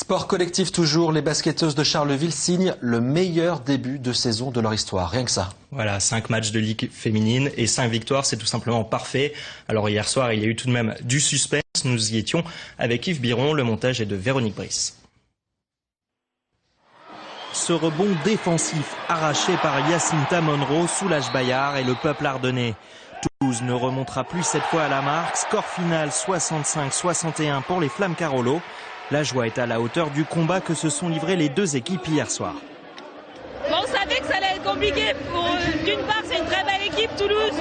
Sport collectif toujours, les basketteuses de Charleville signent le meilleur début de saison de leur histoire, rien que ça. Voilà, 5 matchs de ligue féminine et 5 victoires, c'est tout simplement parfait. Alors hier soir, il y a eu tout de même du suspense, nous y étions avec Yves Biron, le montage est de Véronique Brice. Ce rebond défensif arraché par Yacinta Monroe soulage Bayard et le peuple ardennais. Toulouse ne remontera plus cette fois à la marque, score final 65-61 pour les Flammes Carolo. La joie est à la hauteur du combat que se sont livrés les deux équipes hier soir. On savait que ça allait être compliqué. D'une part, c'est une très belle équipe, Toulouse.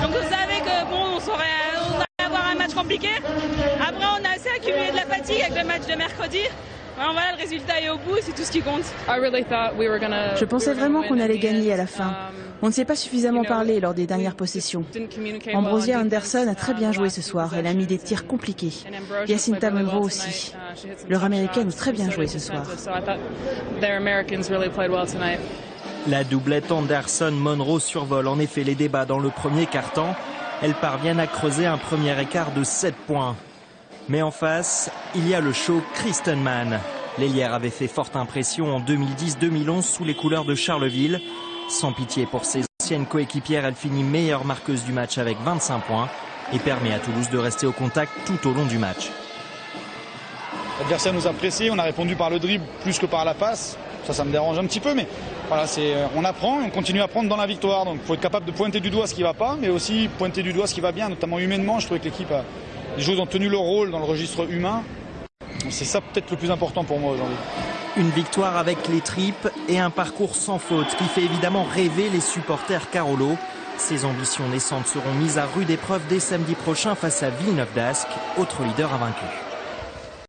Donc on savait que on allait avoir un match compliqué. Après, on a assez accumulé de la fatigue avec le match de mercredi. Voilà, le résultat est au bout, c'est tout ce qui compte. Je pensais vraiment qu'on allait gagner à la fin. On ne s'est pas suffisamment parlé lors des dernières possessions. Ambrosia Anderson a très bien joué ce soir. Elle a mis des tirs compliqués. Yacinta Monroe aussi. Leurs Américaines ont très bien joué ce soir. La doublette Anderson-Monroe survole en effet les débats dans le premier quart-temps. Elles parviennent à creuser un premier écart de 7 points. Mais en face, il y a le show Kristen Mann. L'ailière avait fait forte impression en 2010-2011 sous les couleurs de Charleville. Sans pitié pour ses anciennes coéquipières, elle finit meilleure marqueuse du match avec 25 points et permet à Toulouse de rester au contact tout au long du match. L'adversaire nous a pressés, on a répondu par le dribble plus que par la passe. Ça me dérange un petit peu, mais voilà, on apprend et on continue à apprendre dans la victoire. Donc il faut être capable de pointer du doigt ce qui ne va pas, mais aussi pointer du doigt ce qui va bien, notamment humainement. Je trouve que l'équipe les joueuses ont tenu leur rôle dans le registre humain. C'est ça peut-être le plus important pour moi aujourd'hui. Une victoire avec les tripes et un parcours sans faute qui fait évidemment rêver les supporters Carolo. Ses ambitions naissantes seront mises à rude épreuve dès samedi prochain face à Villeneuve d'Ascq, autre leader invaincu.